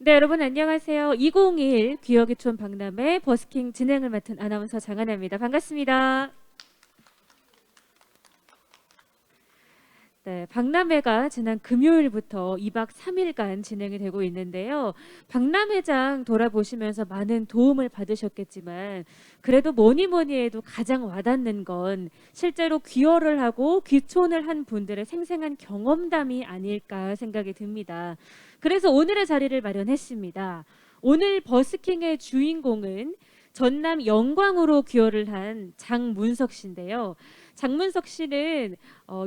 네, 여러분 안녕하세요. 2021 귀여기촌 박람회 버스킹 진행을 맡은 아나운서 장하나입니다. 반갑습니다. 네, 박람회가 지난 금요일부터 2박 3일간 진행이 되고 있는데요. 박람회장 돌아보시면서 많은 도움을 받으셨겠지만 그래도 뭐니 해도 가장 와닿는 건 실제로 귀여를 하고 귀촌을 한 분들의 생생한 경험담이 아닐까 생각이 듭니다. 그래서 오늘의 자리를 마련했습니다. 오늘 버스킹의 주인공은 전남 영광으로 귀여를 한 장문석 씨인데요. 장문석 씨는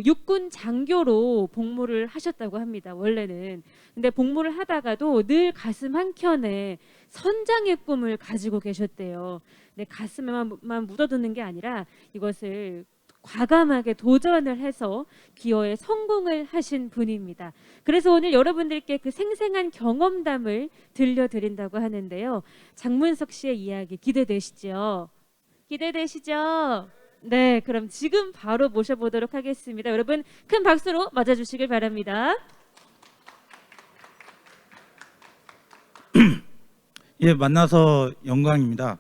육군 장교로 복무를 하셨다고 합니다. 원래는. 근데 복무를 하다가도 늘 가슴 한켠에 선장의 꿈을 가지고 계셨대요. 근데 가슴에만 묻어두는 게 아니라 이것을 과감하게 도전을 해서 기여에 성공을 하신 분입니다. 그래서 오늘 여러분들께 그 생생한 경험담을 들려드린다고 하는데요. 장문석 씨의 이야기 기대되시죠? 기대되시죠? 네, 그럼 지금 바로 모셔보도록 하겠습니다. 여러분 큰 박수로 맞아주시길 바랍니다. 예, 만나서 영광입니다.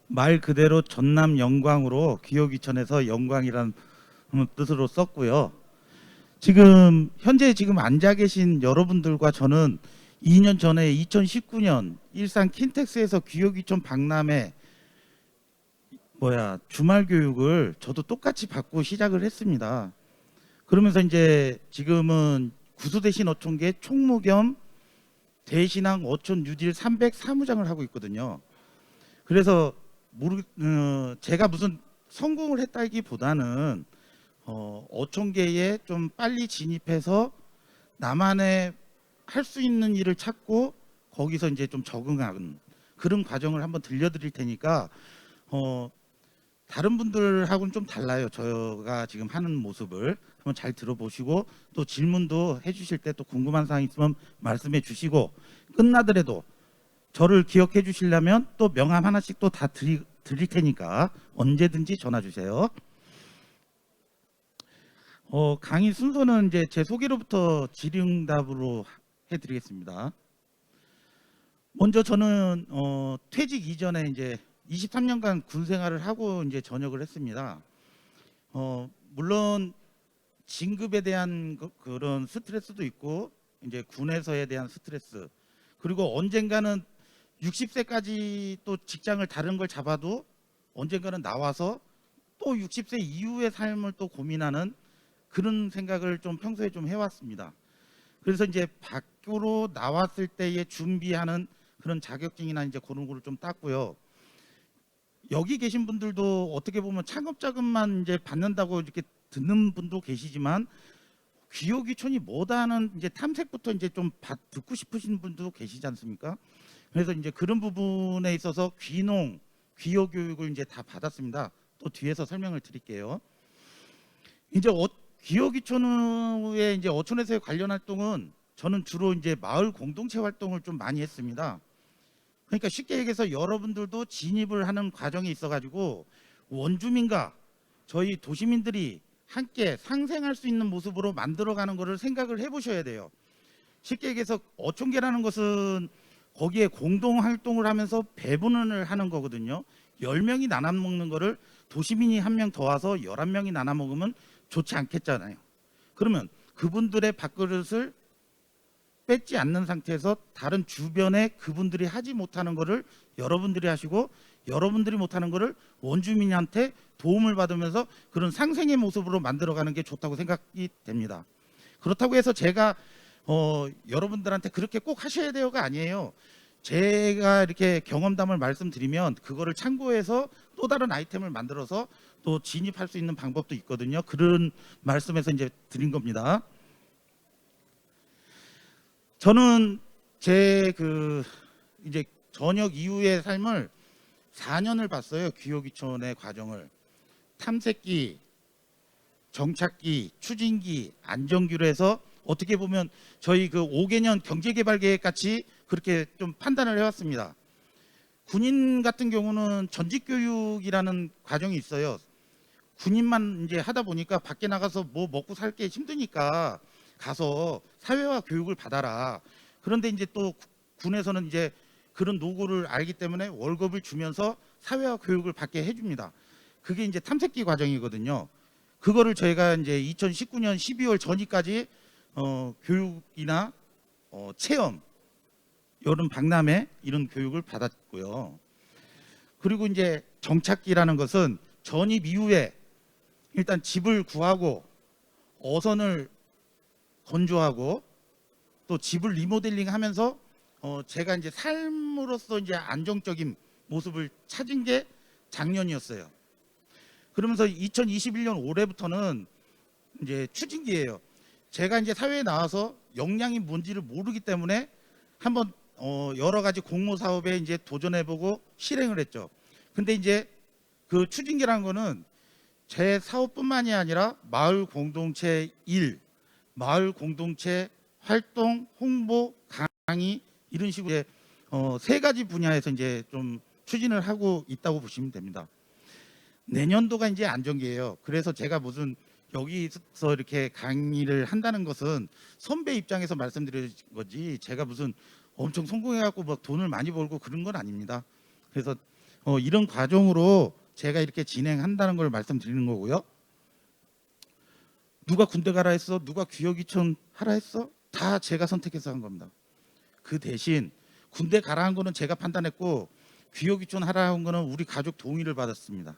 말 그대로 전남 영광으로 기호기천에서 영광이라는 뜻으로 썼고요. 현재 앉아 계신 여러분들과 저는 2년 전에 2019년 일산 킨텍스에서 기호기천 박람회 주말 교육을 저도 똑같이 받고 시작을 했습니다. 그러면서 이제 지금은 구수대신 어촌계 총무 겸 대신항 어촌 뉴딜 300 사무장을 하고 있거든요. 그래서 제가 무슨 성공을 했다기보다는 어촌계에 좀 빨리 진입해서 나만의 할 수 있는 일을 찾고 거기서 이제 좀 적응하는 그런 과정을 한번 들려드릴 테니까 다른 분들하고는 좀 달라요. 제가 지금 하는 모습을 한번 잘 들어보시고 또 질문도 해주실 때 또 궁금한 사항 있으면 말씀해 주시고 끝나더라도 저를 기억해 주시려면 또 명함 하나씩 또 다 드릴 테니까 언제든지 전화 주세요. 강의 순서는 이제 제 소개로부터 질의응답으로 해드리겠습니다. 먼저 저는 퇴직 이전에 이제 23년간 군 생활을 하고 이제 전역을 했습니다. 물론 진급에 대한 그런 스트레스도 있고 이제 군에서에 대한 스트레스 그리고 언젠가는 60세까지 또 직장을 다른 걸 잡아도 언젠가는 나와서 또 60세 이후의 삶을 또 고민하는 그런 생각을 좀 평소에 좀 해왔습니다. 그래서 이제 밖으로 나왔을 때에 준비하는 그런 자격증이나 이제 그런 거를 좀 땄고요. 여기 계신 분들도 어떻게 보면 창업자금만 이제 받는다고 이렇게 듣는 분도 계시지만 귀요귀촌이 뭐다는 이제 탐색부터 이제 좀 듣고 싶으신 분도 계시지 않습니까? 그래서 이제 그런 부분에 있어서 귀농, 귀요 교육을 이제 다 받았습니다. 또 뒤에서 설명을 드릴게요. 이제 귀요귀촌의 이제 어촌에서의 관련 활동은 저는 주로 이제 마을 공동체 활동을 좀 많이 했습니다. 그러니까 쉽게 얘기해서 여러분들도 진입을 하는 과정에 있어가지고 원주민과 저희 도시민들이 함께 상생할 수 있는 모습으로 만들어가는 것을 생각을 해보셔야 돼요. 쉽게 얘기해서 어촌계라는 것은 거기에 공동활동을 하면서 배분을 하는 거거든요. 10명이 나눠 먹는 거를 도시민이 한 명 더 와서 11명이 나눠 먹으면 좋지 않겠잖아요. 그러면 그분들의 밥그릇을 뺏지 않는 상태에서 다른 주변에 그분들이 하지 못하는 거를 여러분들이 하시고 여러분들이 못하는 거를 원주민한테 도움을 받으면서 그런 상생의 모습으로 만들어가는 게 좋다고 생각이 됩니다. 그렇다고 해서 제가 여러분들한테 그렇게 꼭 하셔야 돼요가 아니에요. 제가 이렇게 경험담을 말씀드리면 그거를 참고해서 또 다른 아이템을 만들어서 또 진입할 수 있는 방법도 있거든요. 그런 말씀에서 이제 드린 겁니다. 저는 제 이제 전역 이후의 삶을 4년을 봤어요. 귀요귀촌의 과정을 탐색기, 정착기, 추진기, 안정기로 해서 어떻게 보면 저희 그 5개년 경제개발계획 같이 그렇게 좀 판단을 해왔습니다. 군인 같은 경우는 전직교육이라는 과정이 있어요. 군인만 이제 하다 보니까 밖에 나가서 뭐 먹고 살 게 힘드니까 가서 사회화 교육을 받아라. 그런데 이제 또 군에서는 이제 그런 노고를 알기 때문에 월급을 주면서 사회화 교육을 받게 해줍니다. 그게 이제 탐색기 과정이거든요. 그거를 저희가 이제 2019년 12월 전이까지 교육이나 체험, 여름 박람회 이런 교육을 받았고요. 그리고 이제 정착기라는 것은 전입 이후에 일단 집을 구하고 어선을 건조하고 또 집을 리모델링하면서 제가 이제 삶으로서 이제 안정적인 모습을 찾은 게 작년이었어요. 그러면서 2021년 올해부터는 이제 추진기예요. 제가 이제 사회에 나와서 역량이 뭔지를 모르기 때문에 한번 여러 가지 공모 사업에 이제 도전해보고 실행을 했죠. 근데 이제 그 추진기라는 거는 제 사업뿐만이 아니라 마을 공동체 일, 마을 공동체 활동, 홍보, 강의 이런 식으로 이제 세 가지 분야에서 이제 좀 추진을 하고 있다고 보시면 됩니다. 내년도가 이제 안정기예요. 그래서 제가 무슨 여기서 이렇게 강의를 한다는 것은 선배 입장에서 말씀드린 거지 제가 무슨 엄청 성공해갖고 막 돈을 많이 벌고 그런 건 아닙니다. 그래서 이런 과정으로 제가 이렇게 진행한다는 걸 말씀드리는 거고요. 누가 군대 가라 했어? 누가 귀여귀촌 하라 했어? 다 제가 선택해서 한 겁니다. 그 대신 군대 가라 한 거는 제가 판단했고 귀여귀촌 하라 한 거는 우리 가족 동의를 받았습니다.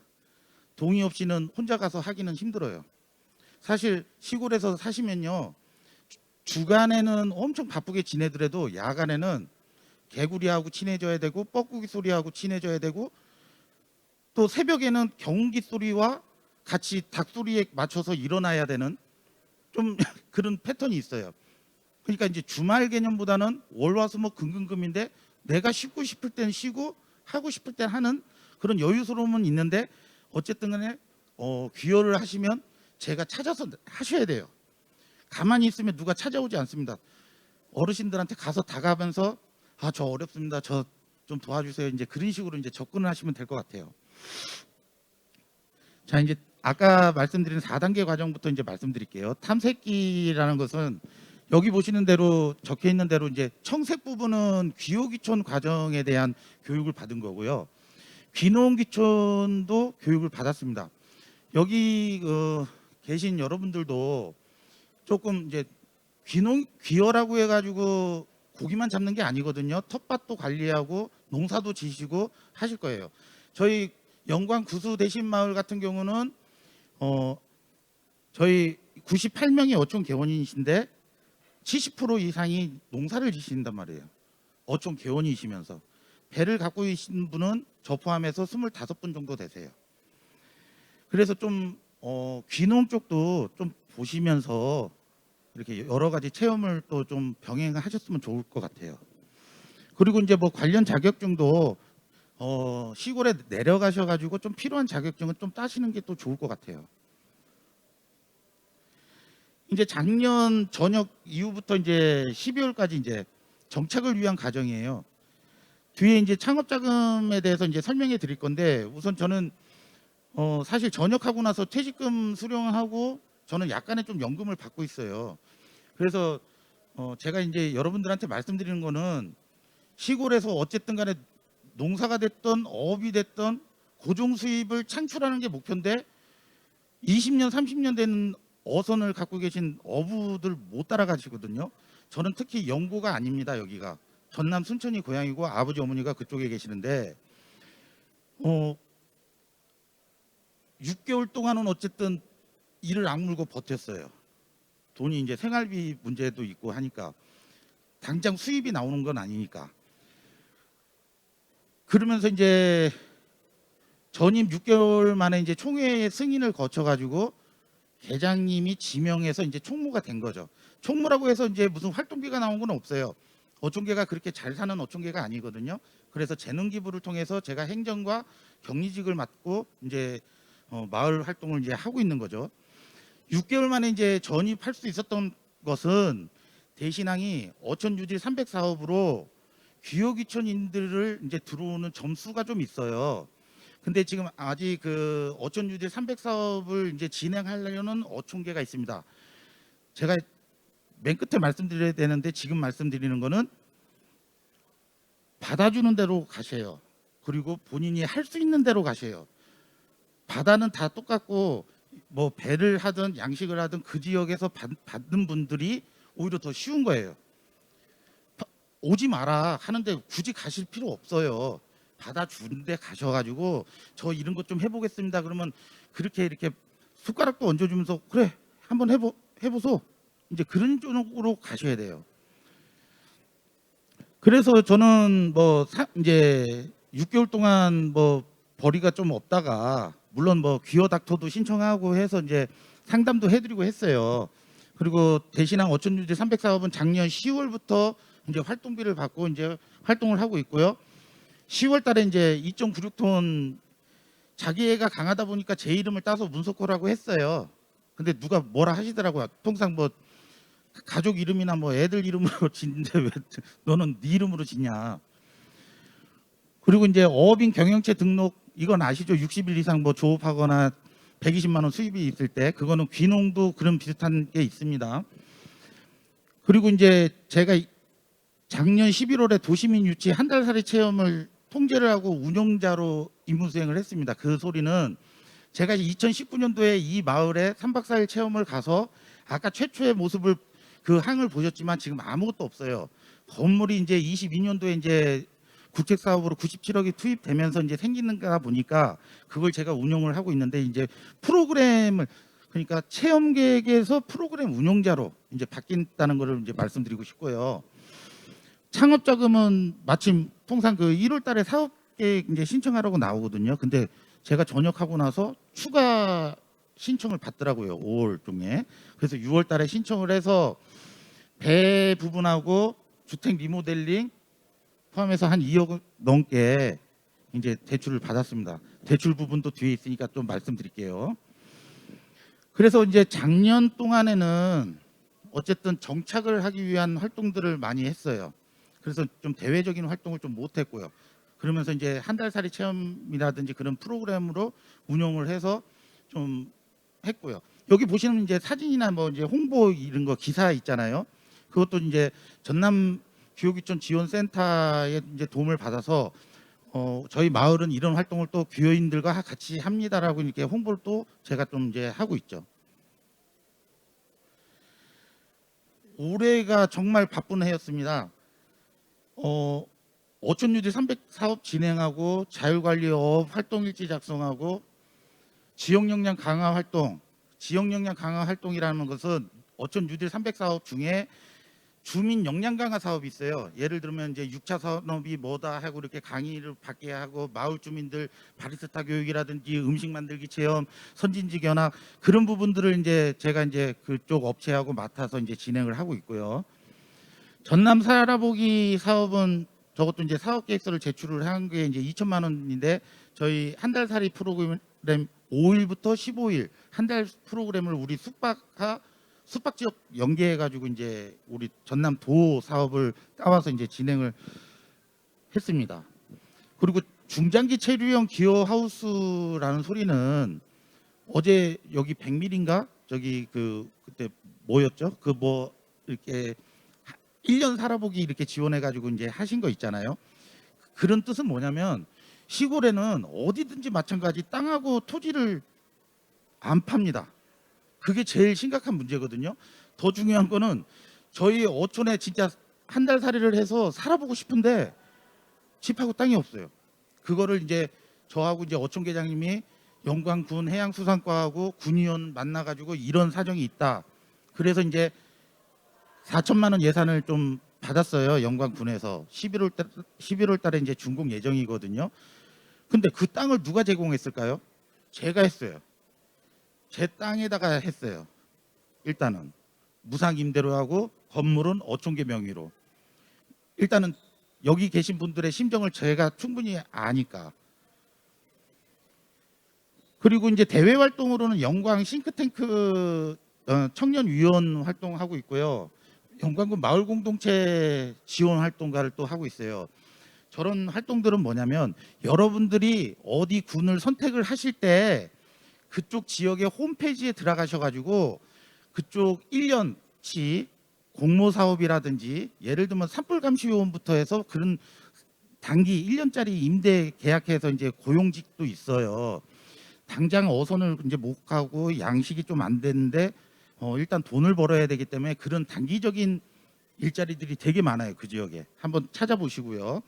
동의 없이는 혼자 가서 하기는 힘들어요. 사실 시골에서 사시면요. 주간에는 엄청 바쁘게 지내더라도 야간에는 개구리하고 친해져야 되고 뻐꾸기 소리하고 친해져야 되고 또 새벽에는 경운기 소리와 같이 닭 소리에 맞춰서 일어나야 되는 좀 그런 패턴이 있어요. 그러니까 이제 주말 개념보다는 월화수목 금금금인데 내가 쉬고 싶을 땐 쉬고 하고 싶을 땐 하는 그런 여유스러움은 있는데 어쨌든 간에 귀여를 하시면 제가 찾아서 하셔야 돼요. 가만히 있으면 누가 찾아오지 않습니다. 어르신들한테 가서 다가가면서 저 어렵습니다. 저 좀 도와주세요. 이제 그런 식으로 이제 접근을 하시면 될 것 같아요. 자, 이제 아까 말씀드린 4단계 과정부터 이제 말씀드릴게요. 탐색기라는 것은 여기 보시는 대로 적혀 있는 대로 이제 청색 부분은 귀요귀촌 과정에 대한 교육을 받은 거고요. 귀농귀촌도 교육을 받았습니다. 여기 계신 여러분들도 조금 이제 귀여라고 해가지고 고기만 잡는 게 아니거든요. 텃밭도 관리하고 농사도 지시고 하실 거예요. 저희 영광 구수 대신마을 같은 경우는 저희 98명의 어촌 개원이신데 70% 이상이 농사를 지신단 말이에요. 어촌 개원이시면서 배를 갖고 계신 분은 저 포함해서 25분 정도 되세요. 그래서 좀 귀농 쪽도 좀 보시면서 이렇게 여러 가지 체험을 또 좀 병행하셨으면 좋을 것 같아요. 그리고 이제 뭐 관련 자격증도 시골에 내려가셔가지고 좀 필요한 자격증은 좀 따시는 게 또 좋을 것 같아요. 이제 작년 저녁 이후부터 이제 12월까지 이제 정착을 위한 과정이에요. 뒤에 이제 창업 자금에 대해서 이제 설명해 드릴 건데 우선 저는 사실 전역하고 나서 퇴직금 수령하고 저는 약간의 좀 연금을 받고 있어요. 그래서 제가 이제 여러분들한테 말씀드리는 거는 시골에서 어쨌든 간에 농사가 됐던 어업이 됐던 고정 수입을 창출하는 게 목표인데 20년 30년 된 어선을 갖고 계신 어부들 못 따라가시거든요. 저는 특히 영고가 아닙니다. 여기가 전남 순천이 고향이고 아버지 어머니가 그쪽에 계시는데 6개월 동안은 어쨌든 이를 악물고 버텼어요. 돈이 이제 생활비 문제도 있고 하니까 당장 수입이 나오는 건 아니니까. 그러면서 이제 전임 6개월 만에 이제 총회 승인을 거쳐가지고 계장님이 지명해서 이제 총무가 된 거죠. 총무라고 해서 이제 무슨 활동비가 나온 건 없어요. 어촌계가 그렇게 잘 사는 어촌계가 아니거든요. 그래서 재능 기부를 통해서 제가 행정과 격리직을 맡고 이제 마을 활동을 이제 하고 있는 거죠. 6개월 만에 이제 전입할 수 있었던 것은 대신항이 어촌유질 300 사업으로 귀요귀촌인들을 이제 들어오는 점수가 좀 있어요. 근데 지금 아직 그 어촌유질 300 사업을 이제 진행하려는 어촌계가 있습니다. 제가 맨 끝에 말씀드려야 되는데 지금 말씀드리는 거는 받아주는 대로 가세요. 그리고 본인이 할 수 있는 대로 가세요. 바다는 다 똑같고 뭐 배를 하든 양식을 하든 그 지역에서 받는 분들이 오히려 더 쉬운 거예요. 오지 마라 하는데 굳이 가실 필요 없어요. 받아주는데 가셔가지고 저 이런 것 좀 해보겠습니다. 그러면 그렇게 이렇게 숟가락도 얹어주면서 그래 한번 해보소. 이제 그런 쪽으로 가셔야 돼요. 그래서 저는 뭐 이제 6개월 동안 뭐 벌이가 좀 없다가 물론 뭐 귀여 닥터도 신청하고 해서 이제 상담도 해드리고 했어요. 그리고 대신항 어촌유지 300사업은 작년 10월부터 이제 활동비를 받고 이제 활동을 하고 있고요. 10월 달에 이제 2.96톤 자기 애가 강하다 보니까 제 이름을 따서 문석호라고 했어요. 근데 누가 뭐라 하시더라고요. 통상 뭐 가족 이름이나 뭐 애들 이름으로 짓는데 왜 너는 네 이름으로 짓냐. 그리고 이제 어업인 경영체 등록 이건 아시죠? 60일 이상 뭐 조업하거나 120만 원 수입이 있을 때 그거는 귀농도 그런 비슷한 게 있습니다. 그리고 이제 제가 작년 11월에 도시민 유치 한 달 살이 체험을 통제를 하고 운영자로 임무 수행을 했습니다. 그 소리는 제가 2019년도에 이 마을에 3박 4일 체험을 가서 아까 최초의 모습을 그 항을 보셨지만 지금 아무것도 없어요. 건물이 이제 22년도에 이제 구책 사업으로 97억이 투입되면서 이제 생기는가 보니까 그걸 제가 운영을 하고 있는데 이제 프로그램을 그러니까 체험 계획에서 프로그램 운영자로 이제 바뀐다는 것을 이제 말씀드리고 싶고요. 창업 자금은 마침 통상 그 1월 달에 사업 계획 이제 신청하라고 나오거든요. 근데 제가 전역하고 나서 추가 신청을 받더라고요. 5월 중에. 그래서 6월 달에 신청을 해서 배 부분하고 주택 리모델링 포함해서 한 2억 넘게 이제 대출을 받았습니다. 대출 부분도 뒤에 있으니까 좀 말씀드릴게요. 그래서 이제 작년 동안에는 어쨌든 정착을 하기 위한 활동들을 많이 했어요. 그래서 좀 대외적인 활동을 좀 못했고요. 그러면서 이제 한 달 살이 체험이라든지 그런 프로그램으로 운영을 해서 좀 했고요. 여기 보시면 이제 사진이나 뭐 이제 홍보 이런 거 기사 있잖아요. 그것도 이제 전남 귀요귀촌 지원센터의 이제 도움을 받아서 저희 마을은 이런 활동을 또 귀요인들과 같이 합니다라고 이렇게 홍보를 또 제가 좀 이제 하고 있죠. 올해가 정말 바쁜 해였습니다. 어촌유지 300 사업 진행하고 자율관리업 활동일지 작성하고 지역 역량 강화 활동, 지역 역량 강화 활동이라는 것은 어촌유지 300 사업 중에 주민 역량 강화 사업이 있어요. 예를 들면 이제 6차 산업이 뭐다 하고 이렇게 강의를 받게 하고 마을 주민들 바리스타 교육이라든지 음식 만들기 체험, 선진지 견학 그런 부분들을 이제 제가 이제 그쪽 업체하고 맡아서 이제 진행을 하고 있고요. 전남 살아보기 사업은 저것도 이제 사업 계획서를 제출을 한 게 이제 2천만 원인데 저희 한 달 살이 프로그램 5일부터 15일 한 달 프로그램을 우리 숙박 지역 연계해 가지고 이제 우리 전남 도 사업을 따와서 이제 진행을 했습니다. 그리고 중장기 체류형 기어 하우스라는 소리는 어제 여기 100밀인가 저기 그때 뭐였죠? 그 뭐 이렇게 1년 살아보기 이렇게 지원해 가지고 이제 하신 거 있잖아요. 그런 뜻은 뭐냐면 시골에는 어디든지 마찬가지 땅하고 토지를 안 팝니다. 그게 제일 심각한 문제거든요. 더 중요한 거는 저희 어촌에 진짜 한 달 살이를 해서 살아보고 싶은데 집하고 땅이 없어요. 그거를 이제 저하고 이제 어촌계장님이 영광군 해양수산과하고 군의원 만나가지고 이런 사정이 있다. 그래서 이제 4천만 원 예산을 좀 받았어요. 영광군에서 11월 달에 이제 준공 예정이거든요. 근데 그 땅을 누가 제공했을까요? 제가 했어요. 제 땅에다가 했어요. 일단은 무상 임대로 하고 건물은 어촌계 명의로. 일단은 여기 계신 분들의 심정을 제가 충분히 아니까. 그리고 이제 대외 활동으로는 영광 싱크탱크 청년위원 활동하고 있고요. 영광군 마을 공동체 지원 활동가를 또 하고 있어요. 저런 활동들은 뭐냐면 여러분들이 어디 군을 선택을 하실 때 그쪽 지역의 홈페이지에 들어가셔가지고 그쪽 1년치 공모 사업이라든지 예를 들면 산불 감시 요원부터 해서 그런 단기 1년짜리 임대 계약해서 이제 고용직도 있어요. 당장 어선을 이제 못 가고 양식이 좀 안 되는데 일단 돈을 벌어야 되기 때문에 그런 단기적인 일자리들이 되게 많아요. 그 지역에 한번 찾아보시고요.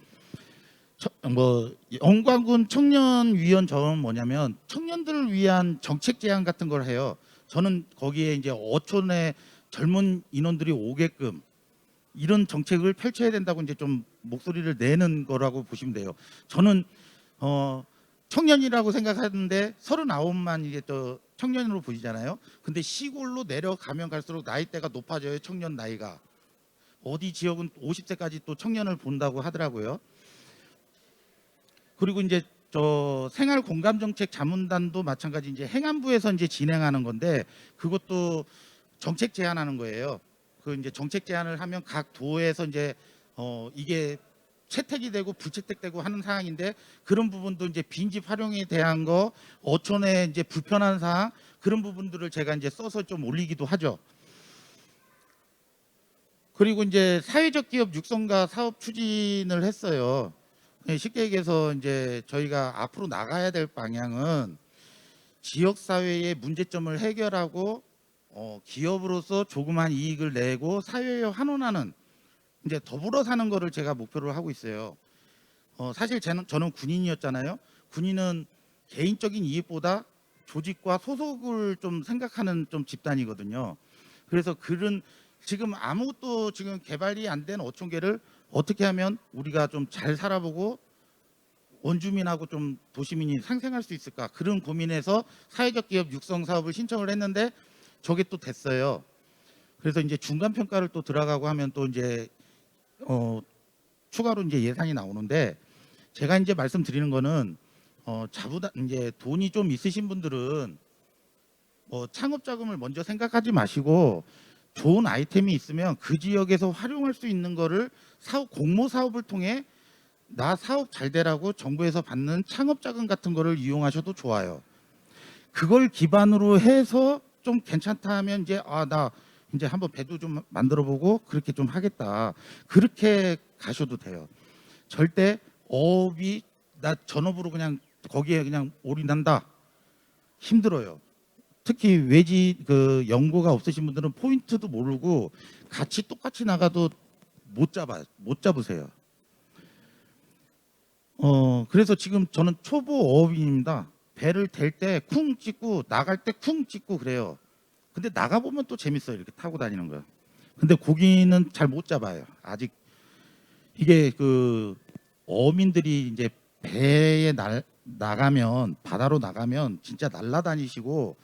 영광군 청년위원 점은 뭐냐면 청년들을 위한 정책 제안 같은 걸 해요. 저는 거기에 이제 어촌의 젊은 인원들이 오게끔 이런 정책을 펼쳐야 된다고 이제 좀 목소리를 내는 거라고 보시면 돼요. 저는 청년이라고 생각하는데 39만 이게 또 청년으로 보이잖아요. 근데 시골로 내려가면 갈수록 나이대가 높아져요. 청년 나이가. 어디 지역은 50세까지 또 청년을 본다고 하더라고요. 그리고 이제 저 생활 공감 정책 자문단도 마찬가지 이제 행안부에서 이제 진행하는 건데 그것도 정책 제안하는 거예요. 그 이제 정책 제안을 하면 각 도에서 이제 이게 채택이 되고 불채택되고 하는 사항인데 그런 부분도 이제 빈집 활용에 대한 거 어촌에 이제 불편한 사항 그런 부분들을 제가 이제 써서 좀 올리기도 하죠. 그리고 이제 사회적 기업 육성과 사업 추진을 했어요. 쉽게 얘기해서 이제 저희가 앞으로 나가야 될 방향은 지역 사회의 문제점을 해결하고 기업으로서 조그만 이익을 내고 사회에 환원하는 이제 더불어 사는 거를 제가 목표로 하고 있어요. 사실 저는 군인이었잖아요. 군인은 개인적인 이익보다 조직과 소속을 좀 생각하는 좀 집단이거든요. 그래서 지금 아무것도 지금 개발이 안 된 어촌계를 어떻게 하면 우리가 좀 잘 살아보고 원주민하고 좀 도시민이 상생할 수 있을까 그런 고민에서 사회적 기업 육성 사업을 신청을 했는데 저게 또 됐어요. 그래서 이제 중간 평가를 또 들어가고 하면 또 이제 추가로 이제 예산이 나오는데 제가 이제 말씀드리는 거는 이제 돈이 좀 있으신 분들은 창업 자금을 먼저 생각하지 마시고 좋은 아이템이 있으면 그 지역에서 활용할 수 있는 거를 공모 사업을 통해 나 사업 잘 되라고 정부에서 받는 창업 자금 같은 거를 이용하셔도 좋아요. 그걸 기반으로 해서 좀 괜찮다 하면 이제 나 이제 한번 배도 좀 만들어 보고 그렇게 좀 하겠다. 그렇게 가셔도 돼요. 절대 어업이 나 전업으로 그냥 거기에 그냥 올인한다. 힘들어요. 특히 그 연고가 없으신 분들은 포인트도 모르고 같이 똑같이 나가도 못 잡으세요. 그래서 지금 저는 초보 어업인입니다. 배를 댈 때 쿵 찍고 나갈 때 쿵 찍고 그래요. 근데 나가 보면 또 재밌어요. 이렇게 타고 다니는 거요. 근데 고기는 잘 못 잡아요. 아직 이게 그 어민들이 이제 배에 나가면 바다로 나가면 진짜 날아다니시고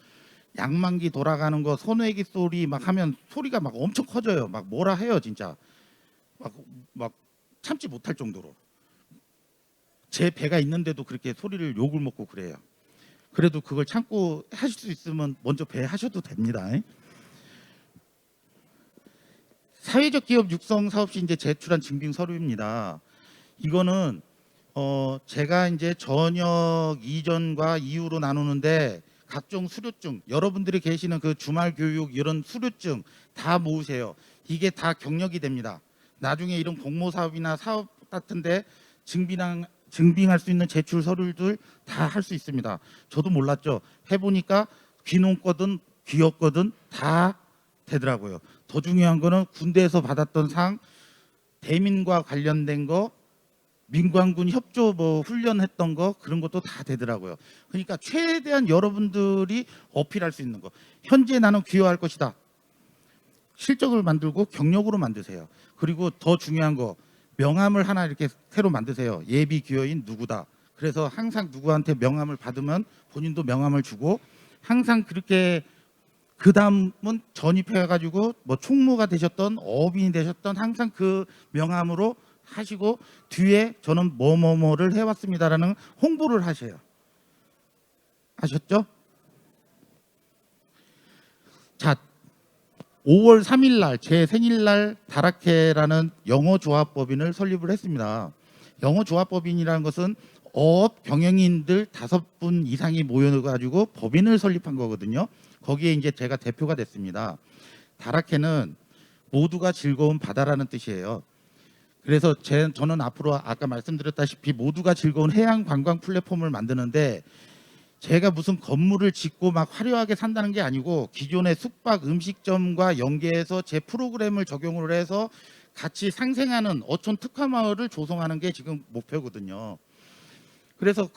양만기 돌아가는 거 손회기 소리 막 하면 소리가 막 엄청 커져요. 막 뭐라 해요 진짜. 막 참지 못할 정도로. 제 배가 있는데도 그렇게 소리를 욕을 먹고 그래요. 그래도 그걸 참고 하실 수 있으면 먼저 배 하셔도 됩니다. 사회적 기업 육성 사업 시 이제 제출한 증빙 서류입니다. 이거는 제가 이제 저녁 이전과 이후로 나누는데 각종 수료증, 여러분들이 계시는 그 주말 교육 이런 수료증 다 모으세요. 이게 다 경력이 됩니다. 나중에 이런 공모 사업이나 사업 같은데 증빙할 수 있는 제출 서류들 다 할 수 있습니다. 저도 몰랐죠. 해보니까 귀농거든 귀업거든 다 되더라고요. 더 중요한 거는 군대에서 받았던 상, 대민과 관련된 거, 민관군 협조 훈련했던 거 그런 것도 다 되더라고요. 그러니까 최대한 여러분들이 어필할 수 있는 거. 현재 나는 귀화할 것이다. 실적을 만들고 경력으로 만드세요. 그리고 더 중요한 거 명함을 하나 이렇게 새로 만드세요. 예비 귀화인 누구다. 그래서 항상 누구한테 명함을 받으면 본인도 명함을 주고 항상 그렇게 그 다음은 전입해가지고 총무가 되셨던 어업인이 되셨던 항상 그 명함으로 하시고 뒤에 저는 뭐뭐뭐를 해왔습니다라는 홍보를 하셔요. 아셨죠? 자, 5월 3일 날 제 생일날 다락회라는 영어 조합법인을 설립을 했습니다. 영어 조합법인이라는 것은 어업 경영인들 5분 이상이 모여가지고 법인을 설립한 거거든요. 거기에 이제 제가 대표가 됐습니다. 다락회는 모두가 즐거운 바다라는 뜻이에요. 그래서 저는 앞으로 아까 말씀드렸다시피 모두가 즐거운 해양 관광 플랫폼을 만드는데 제가 무슨 건물을 짓고 막 화려하게 산다는 게 아니고 기존의 숙박 음식점과 연계해서 제 프로그램을 적용을 해서 같이 상생하는 어촌 특화 마을을 조성하는 게 지금 목표거든요. 그래서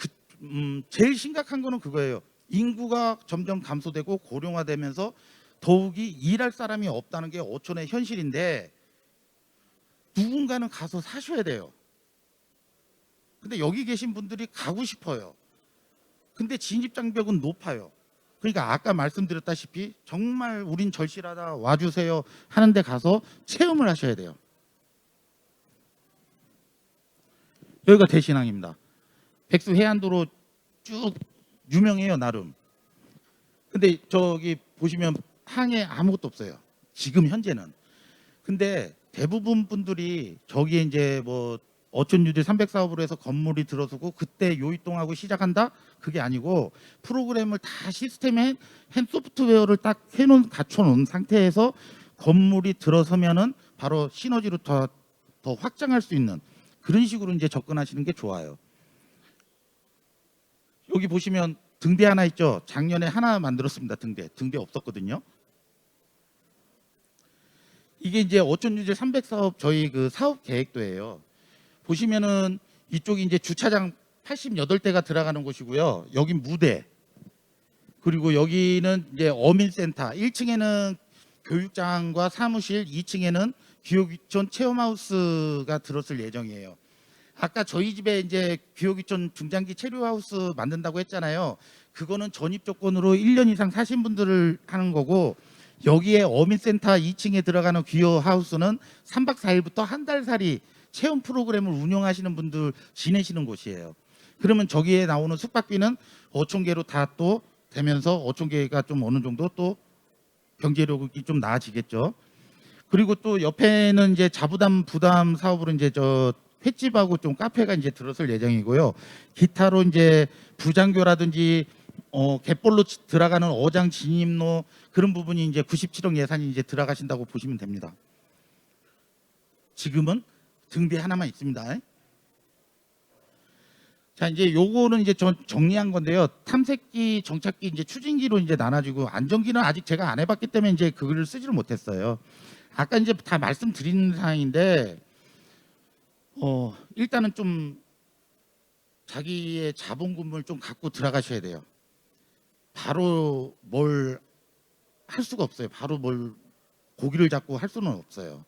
제일 심각한 거는 그거예요. 인구가 점점 감소되고 고령화되면서 더욱이 일할 사람이 없다는 게 어촌의 현실인데 누군가는 가서 사셔야 돼요. 근데 여기 계신 분들이 가고 싶어요. 근데 진입 장벽은 높아요. 그러니까 아까 말씀드렸다시피 정말 우린 절실하다 와주세요 하는데 가서 체험을 하셔야 돼요. 여기가 대신항입니다. 백수 해안도로 쭉 유명해요 나름. 근데 저기 보시면 항에 아무것도 없어요. 지금 현재는. 근데 대부분 분들이 저기에 이제 뭐 어촌유지 300 사업으로 해서 건물이 들어서고 그때 요이동하고 시작한다? 그게 아니고 프로그램을 다 시스템에 소프트웨어를 딱 갖춰놓은 상태에서 건물이 들어서면은 바로 시너지로 더 확장할 수 있는 그런 식으로 이제 접근하시는 게 좋아요. 여기 보시면 등대 하나 있죠. 작년에 하나 만들었습니다. 등대 없었거든요. 이게 이제 어촌유지 300 사업 저희 그 사업 계획도예요. 보시면은 이쪽이 이제 주차장 88대가 들어가는 곳이고요. 여긴 무대. 그리고 여기는 이제 어민센터. 1층에는 교육장과 사무실, 2층에는 귀요귀촌 체험하우스가 들었을 예정이에요. 아까 저희 집에 이제 귀요귀촌 중장기 체류하우스 만든다고 했잖아요. 그거는 전입 조건으로 1년 이상 사신 분들을 하는 거고 여기에 어민센터 2층에 들어가는 귀요하우스는 3박 4일부터 한 달 살이 체험 프로그램을 운영하시는 분들 지내시는 곳이에요. 그러면 저기에 나오는 숙박비는 어촌계로 다 또 되면서 어촌계가 좀 어느 정도 또 경제력이 좀 나아지겠죠. 그리고 또 옆에는 이제 자부담 부담 사업으로 이제 저 횟집하고 좀 카페가 이제 들어설 예정이고요. 기타로 이제 부장교라든지 갯벌로 들어가는 어장 진입로 그런 부분이 이제 97억 예산이 이제 들어가신다고 보시면 됩니다. 지금은 등대 하나만 있습니다. 자, 이제 요거는 이제 정리한 건데요. 탐색기, 정착기 이제 추진기로 이제 나눠지고 안전기는 아직 제가 안 해봤기 때문에 이제 그거를 쓰지를 못했어요. 아까 이제 다 말씀드린 사항인데, 일단은 좀 자기의 자본금을 좀 갖고 들어가셔야 돼요. 바로 뭘 할 수가 없어요. 바로 뭘 고기를 잡고 할 수는 없어요.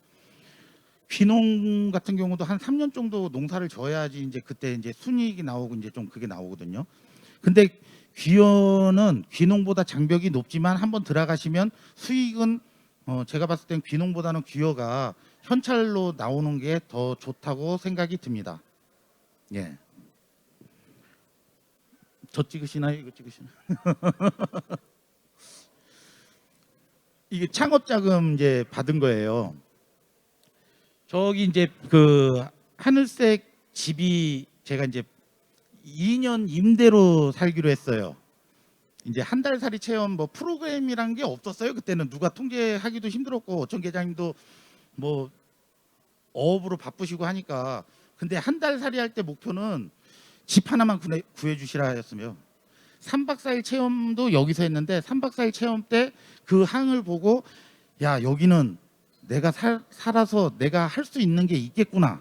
귀농 같은 경우도 한 3년 정도 농사를 져야지 이제 그때 이제 순이익이 나오고 이제 좀 그게 나오거든요. 근데 귀농은 귀농보다 장벽이 높지만 한번 들어가시면 수익은 제가 봤을 땐 귀농보다는 귀어가 현찰로 나오는 게 더 좋다고 생각이 듭니다. 예. 저 찍으시나요? 이거 찍으시나요? 이게 창업 자금 이제 받은 거예요. 저기 이제 그 하늘색 집이 제가 이제 2년 임대로 살기로 했어요. 이제 한 달 살이 체험 뭐 프로그램이란 게 없었어요. 그때는 누가 통제하기도 힘들었고 어촌 계장님도 뭐 어업으로 바쁘시고 하니까. 근데 한 달 살이 할 때 목표는 집 하나만 구해 주시라 하였으며 3박 4일 체험도 여기서 했는데 3박 4일 체험 때 그 항을 보고 야 여기는 내가 살아서 내가 할 수 있는 게 있겠구나.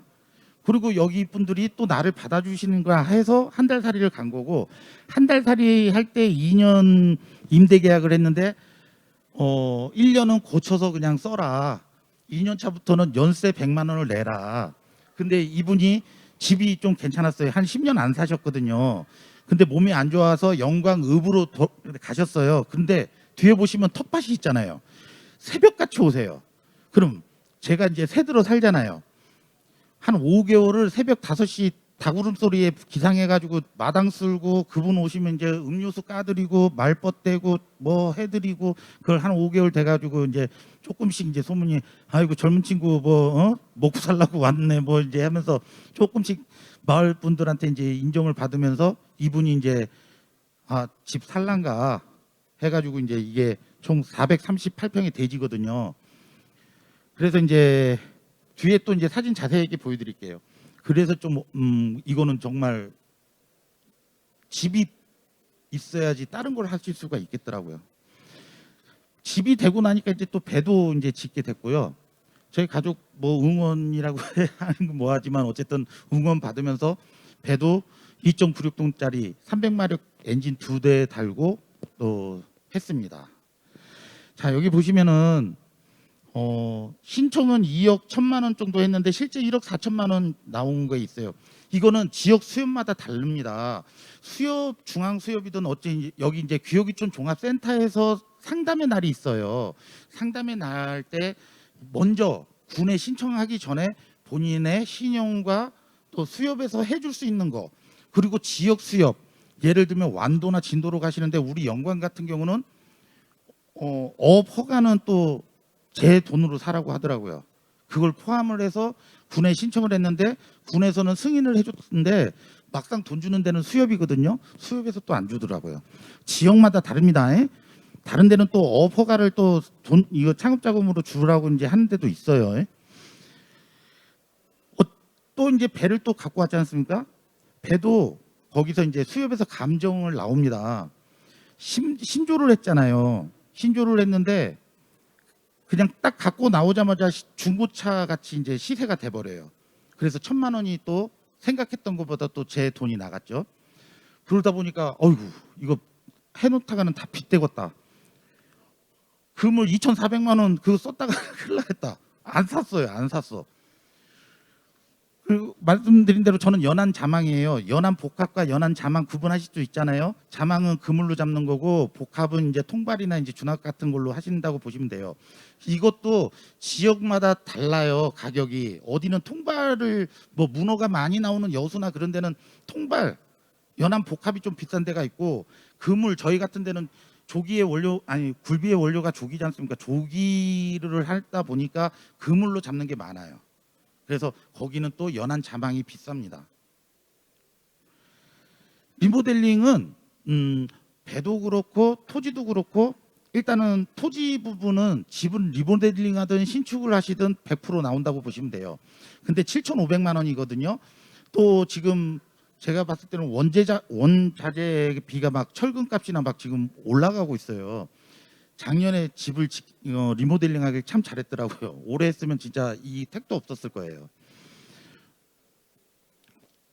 그리고 여기 분들이 또 나를 받아주시는 거야 해서 한 달 살이를 간 거고 한 달 살이 할 때 2년 임대 계약을 했는데 1년은 고쳐서 그냥 써라. 2년 차부터는 연세 100만 원을 내라. 근데 이분이 집이 좀 괜찮았어요. 한 10년 안 사셨거든요. 근데 몸이 안 좋아서 영광읍으로 가셨어요. 근데 뒤에 보시면 텃밭이 있잖아요. 새벽같이 오세요. 그럼 제가 이제 새들어 살잖아요. 한 5개월을 새벽 5시 닭울음 소리에 기상해가지고 마당 쓸고 그분 오시면 이제 음료수 까드리고 말벗 대고 뭐 해드리고 그걸 한 5개월 돼가지고 이제 조금씩 이제 소문이 아이고 젊은 친구 뭐 먹고 살라고 왔네 뭐 이제 하면서 조금씩 마을 분들한테 이제 인정을 받으면서 이분이 이제 집 살란가 해가지고 이제 이게 총 438평의 대지거든요. 그래서 이제 뒤에 또 이제 사진 자세하게 보여드릴게요. 그래서 좀 이거는 정말 집이 있어야지 다른 걸 하실 수가 있겠더라고요. 집이 되고 나니까 이제 또 배도 이제 짓게 됐고요. 저희 가족 뭐 응원이라고 하는 건 뭐하지만 어쨌든 응원 받으면서 배도 2.96톤짜리 300마력 엔진 2대 달고 또 했습니다. 자, 여기 보시면은 신청은 2억 1천만 원 정도 했는데 실제 1억 4천만 원 나온 거 있어요. 이거는 지역 수협마다 다릅니다. 수협, 중앙 수협이든 어째 여기 이제 귀요귀촌 종합센터에서 상담의 날이 있어요. 상담의 날 때 먼저 군에 신청하기 전에 본인의 신용과 또 수협에서 해줄 수 있는 거, 그리고 지역 수협, 예를 들면 완도나 진도로 가시는데 우리 영광 같은 경우는 어업 허가는 또 제 돈으로 사라고 하더라고요. 그걸 포함을 해서 군에 신청을 했는데 군에서는 승인을 해줬는데 막상 돈 주는 데는 수협이거든요. 수협에서 또 안 주더라고요. 지역마다 다릅니다. 다른 데는 또 어업 허가를 또 돈 이거 창업 자금으로 주라고 이제 하는 데도 있어요. 또 이제 배를 또 갖고 왔지 않습니까? 배도 거기서 이제 수협에서 감정을 나옵니다. 신조를 했잖아요. 신조를 했는데 그냥 딱 갖고 나오자마자 중고차 같이 이제 시세가 돼 버려요. 그래서 1천만 원이 또 생각했던 것보다 또 제 돈이 나갔죠. 그러다 보니까 어이구 이거 해놓다가는 다 빚대겠다. 금을 2,400만 원 그거 썼다가 큰일 나겠다. 안 샀어요. 안 샀어. 그리고 말씀드린 대로 저는 연안 자망이에요. 연안 복합과 연안 자망 구분하실 수 있잖아요. 자망은 그물로 잡는 거고 복합은 이제 통발이나 이제 준합 같은 걸로 하신다고 보시면 돼요. 이것도 지역마다 달라요. 가격이. 어디는 통발을 뭐 문어가 많이 나오는 여수나 그런 데는 통발 연안 복합이 좀 비싼 데가 있고, 그물 저희 같은 데는 조기의 원료 아니 굴비의 원료가 조기지 않습니까? 조기를 하다 보니까 그물로 잡는 게 많아요. 그래서 거기는 또 연안 자망이 비쌉니다. 리모델링은 배도 그렇고 토지도 그렇고 일단은 토지 부분은 집은 리모델링 하든 신축을 하시든 100% 나온다고 보시면 돼요. 근데 7,500만 원이거든요. 또 지금 제가 봤을 때는 원자재 비가 막 철근값이나 막 지금 올라가고 있어요. 작년에 집을 리모델링하기 참 잘했더라고요. 올해 했으면 진짜 이 택도 없었을 거예요.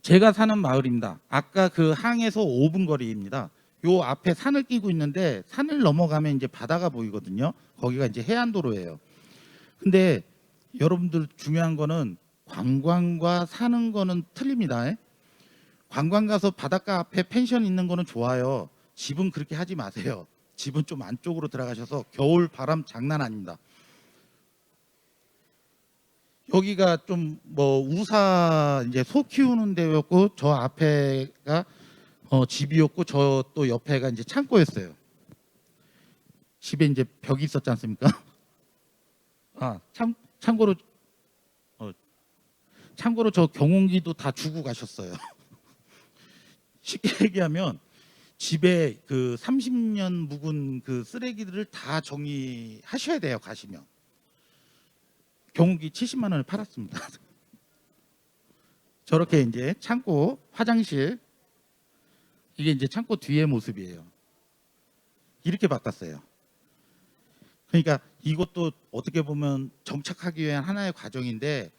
제가 사는 마을입니다. 아까 그 항에서 5분 거리입니다. 요 앞에 산을 끼고 있는데 산을 넘어가면 이제 바다가 보이거든요. 거기가 이제 해안도로예요. 근데 여러분들 중요한 거는 관광과 사는 거는 틀립니다. 관광 가서 바닷가 앞에 펜션 있는 거는 좋아요. 집은 그렇게 하지 마세요. 집은 좀 안쪽으로 들어가셔서 겨울 바람 장난 아닙니다. 여기가 좀 뭐 우사 이제 소 키우는 데였고 저 앞에가 집이었고 저 또 옆에가 이제 창고였어요. 집에 이제 벽이 있었지 않습니까? 참고로 참고로 저 경운기도 다 주고 가셨어요. 쉽게 얘기하면 집에 그 30년 묵은 그 쓰레기들을 다 정리하셔야 돼요. 가시면 경운기 70만 원에 팔았습니다. 저렇게 이제 창고, 화장실, 이게 이제 창고 뒤의 모습이에요. 이렇게 바꿨어요. 그러니까 이것도 어떻게 보면 정착하기 위한 하나의 과정인데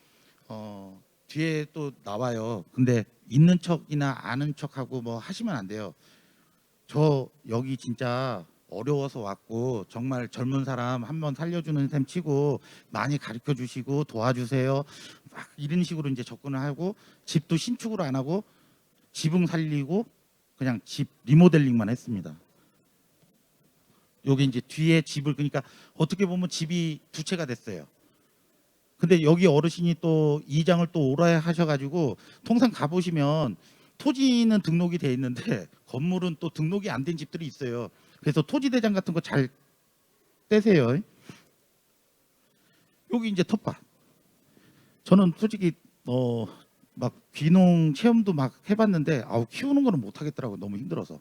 뒤에 또 나와요. 근데 있는 척이나 아는 척하고 뭐 하시면 안 돼요. 저 여기 진짜 어려워서 왔고 정말 젊은 사람 한번 살려주는 셈 치고 많이 가르쳐 주시고 도와주세요. 막 이런 식으로 이제 접근을 하고 집도 신축으로 안 하고 지붕 살리고 그냥 집 리모델링만 했습니다. 여기 이제 뒤에 집을 그러니까 어떻게 보면 집이 두 채가 됐어요. 근데 여기 어르신이 또 이장을 또 오라 하셔가지고 통상 가보시면 토지는 등록이 돼 있는데 건물은 또 등록이 안 된 집들이 있어요. 그래서 토지대장 같은 거 잘 떼세요. 여기 이제 텃밭. 저는 솔직히 막 귀농 체험도 막 해봤는데 키우는 거는 못 하겠더라고요. 너무 힘들어서.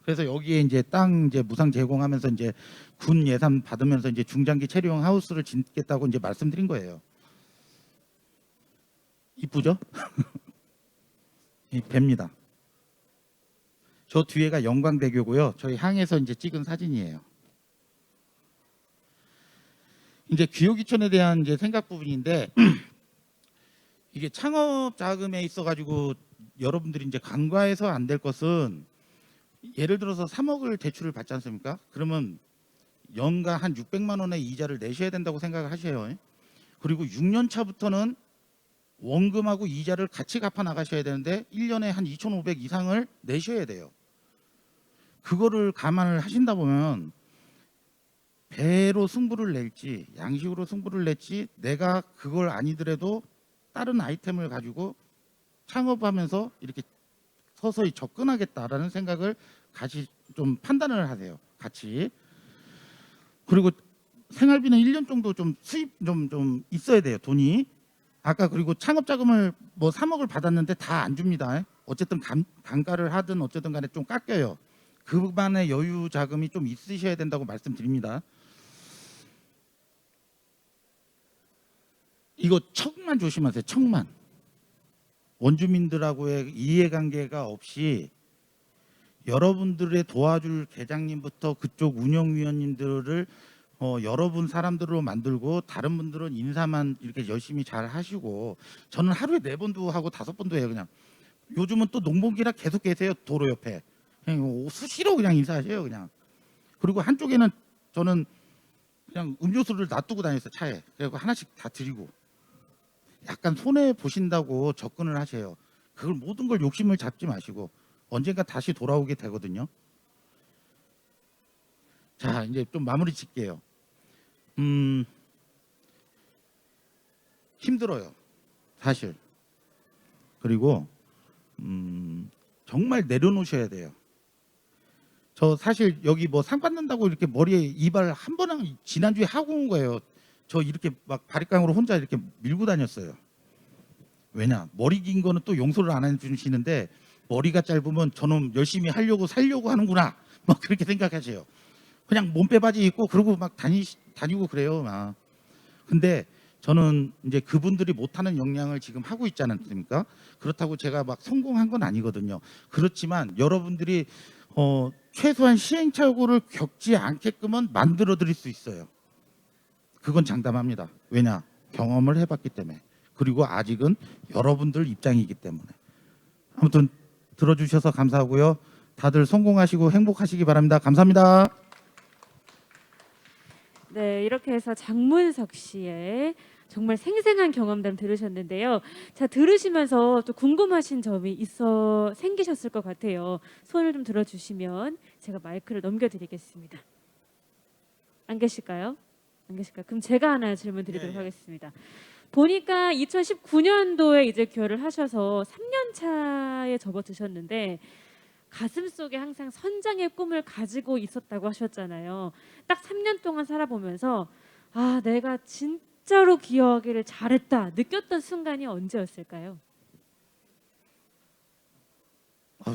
그래서 여기에 이제 땅 이제 무상 제공하면서 이제 군 예산 받으면서 이제 중장기 체류형 하우스를 짓겠다고 이제 말씀드린 거예요. 이쁘죠? 이 배입니다. 저 뒤에가 영광대교고요. 저희 항에서 이제 찍은 사진이에요. 이제 기호기촌에 대한 이제 생각 부분인데 이게 창업 자금에 있어 가지고 여러분들이 이제 간과해서 안 될 것은 예를 들어서 3억을 대출을 받지 않습니까? 그러면 연간 한 600만 원의 이자를 내셔야 된다고 생각을 하셔요. 그리고 6년 차부터는 원금하고 이자를 같이 갚아 나가셔야 되는데 1년에 한 2,500 이상을 내셔야 돼요. 그거를 감안을 하신다 보면 배로 승부를 낼지 양식으로 승부를 낼지 내가 그걸 아니더라도 다른 아이템을 가지고 창업하면서 이렇게 서서히 접근하겠다라는 생각을 같이 좀 판단을 하세요. 같이. 그리고 생활비는 1년 정도 좀 수입 좀 있어야 돼요. 돈이. 아까 그리고 창업 자금을 뭐 3억을 받았는데 다 안 줍니다. 어쨌든 단가를 하든 어쨌든 간에 좀 깎여요. 그만의 여유 자금이 좀 있으셔야 된다고 말씀드립니다. 이거 척만 조심하세요. 척만. 원주민들하고의 이해관계가 없이 여러분들의 도와줄 계장님부터 그쪽 운영위원님들을 여러분 사람들로 만들고 다른 분들은 인사만 이렇게 열심히 잘 하시고 저는 하루에 4번도 하고 5번도 해요. 그냥 요즘은 또 농번기라 계속 계세요. 도로 옆에 그냥 수시로 그냥 인사하세요. 그냥. 그리고 한쪽에는 저는 그냥 음료수를 놔두고 다녔어요. 차에. 그리고 하나씩 다 드리고 약간 손해 보신다고 접근을 하세요. 그걸 모든 걸 욕심을 잡지 마시고 언젠가 다시 돌아오게 되거든요. 자, 이제 좀 마무리 짓게요. 힘들어요. 사실. 그리고 정말 내려놓으셔야 돼요. 저 사실 여기 뭐 상 받는다고 이렇게 머리에 이발 한 번은 지난주에 하고 온 거예요. 저 이렇게 막 바리깡으로 혼자 이렇게 밀고 다녔어요. 왜냐? 머리 긴 거는 또 용서를 안 해주시는데 머리가 짧으면 저는 열심히 하려고 살려고 하는구나. 막 그렇게 생각하세요. 그냥 몸빼 바지 입고 그러고 막 다니고 그래요. 막. 근데 저는 이제 그분들이 못하는 역량을 지금 하고 있지 않습니까? 그렇다고 제가 막 성공한 건 아니거든요. 그렇지만 여러분들이 최소한 시행착오를 겪지 않게끔은 만들어 드릴 수 있어요. 그건 장담합니다. 왜냐? 경험을 해봤기 때문에. 그리고 아직은 여러분들 입장이기 때문에. 아무튼 들어주셔서 감사하고요. 다들 성공하시고 행복하시기 바랍니다. 감사합니다. 네, 이렇게 해서 장문석 씨의 정말 생생한 경험담 들으셨는데요. 자, 들으시면서 또 궁금하신 점이 생기셨을 것 같아요. 손을 좀 들어주시면 제가 마이크를 넘겨드리겠습니다. 안 계실까요? 안 계실까요? 그럼 제가 하나 질문 드리도록 예. 하겠습니다. 보니까 2019년도에 이제 기여를 하셔서 3년 차에 접어드셨는데 가슴 속에 항상 선장의 꿈을 가지고 있었다고 하셨잖아요. 딱 3년 동안 살아보면서 아, 내가 진짜로 기여하기를 잘했다 느꼈던 순간이 언제였을까요?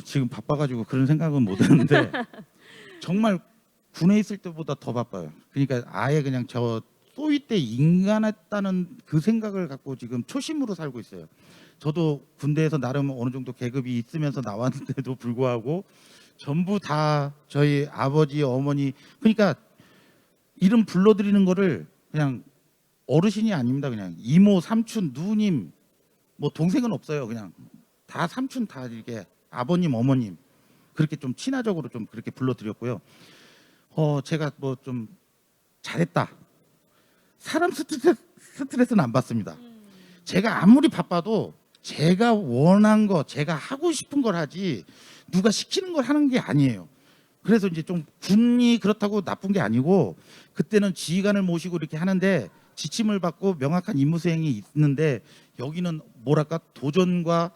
지금 바빠가지고 그런 생각은 못 했는데 정말 군에 있을 때보다 더 바빠요. 그러니까 아예 그냥 저 소위 때 인간했다는 그 생각을 갖고 지금 초심으로 살고 있어요. 저도 군대에서 나름 어느 정도 계급이 있으면서 나왔는데도 불구하고 전부 다 저희 아버지, 어머니 그러니까 이름 불러드리는 거를 그냥 어르신이 아닙니다. 그냥 이모, 삼촌, 누님 뭐 동생은 없어요. 그냥 다 삼촌 다 이렇게 아버님, 어머님 그렇게 좀 친화적으로 좀 그렇게 불러드렸고요. 제가 뭐 좀 잘했다. 사람 스트레스는 안 받습니다. 제가 아무리 바빠도 제가 원한 거, 제가 하고 싶은 걸 하지 누가 시키는 걸 하는 게 아니에요. 그래서 이제 좀 군이 그렇다고 나쁜 게 아니고 그때는 지휘관을 모시고 이렇게 하는데 지침을 받고 명확한 임무 수행이 있는데 여기는 뭐랄까 도전과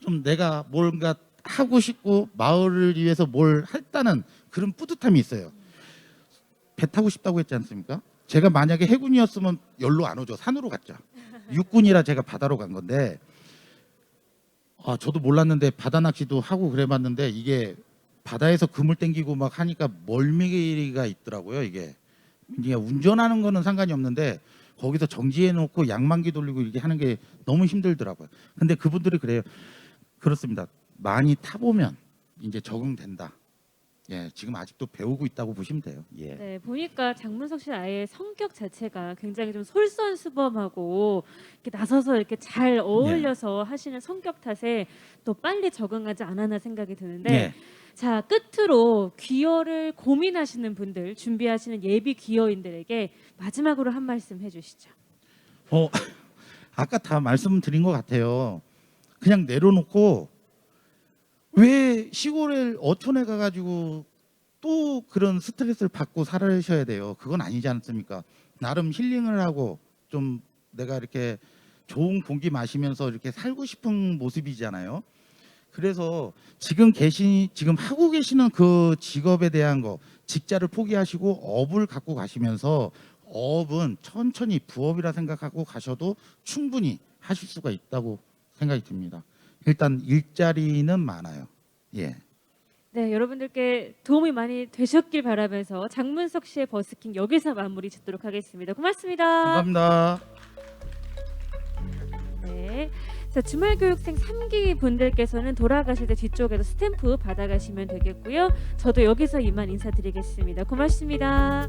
좀 내가 뭔가 하고 싶고 마을을 위해서 뭘 했다는 그런 뿌듯함이 있어요. 배 타고 싶다고 했지 않습니까? 제가 만약에 해군이었으면 열로 안 오죠. 산으로 갔죠. 육군이라 제가 바다로 간 건데 저도 몰랐는데 바다 낚시도 하고 그래봤는데 이게 바다에서 그물 땡기고 막 하니까 멀미가 있더라고요. 이게 운전하는 거는 상관이 없는데 거기서 정지해 놓고 양만기 돌리고 이렇게 하는 게 너무 힘들더라고요. 근데 그분들이 그래요. 그렇습니다. 많이 타보면 이제 적응된다. 예, 지금 아직도 배우고 있다고 보시면 돼요. 예. 네, 보니까 장문석 씨 아예 성격 자체가 굉장히 좀 솔선수범하고 이렇게 나서서 이렇게 잘 어울려서 하시는 성격 탓에 또 빨리 적응하지 않았나 생각이 드는데 예. 자, 끝으로 귀여를 고민하시는 분들, 준비하시는 예비 귀여인들에게 마지막으로 한 말씀 해주시죠. 아까 다 말씀드린 것 같아요. 그냥 내려놓고 왜 시골에 어촌에 가가지고 또 그런 스트레스를 받고 살아셔야 돼요. 그건 아니지 않습니까? 나름 힐링을 하고 좀 내가 이렇게 좋은 공기 마시면서 이렇게 살고 싶은 모습이잖아요. 그래서 지금 하고 계시는 그 직업에 대한 거, 직자를 포기하시고 업을 갖고 가시면서 업은 천천히 부업이라 생각하고 가셔도 충분히 하실 수가 있다고 생각이 듭니다. 일단 일자리는 많아요. 예. 네, 여러분들께 도움이 많이 되셨길 바라면서 장문석 씨의 버스킹 여기서 마무리 짓도록 하겠습니다. 고맙습니다. 감사합니다. 네. 자, 주말교육생 3기 분들께서는 돌아가실 때 뒤쪽에서 스탬프 받아가시면 되겠고요. 저도 여기서 이만 인사드리겠습니다. 고맙습니다.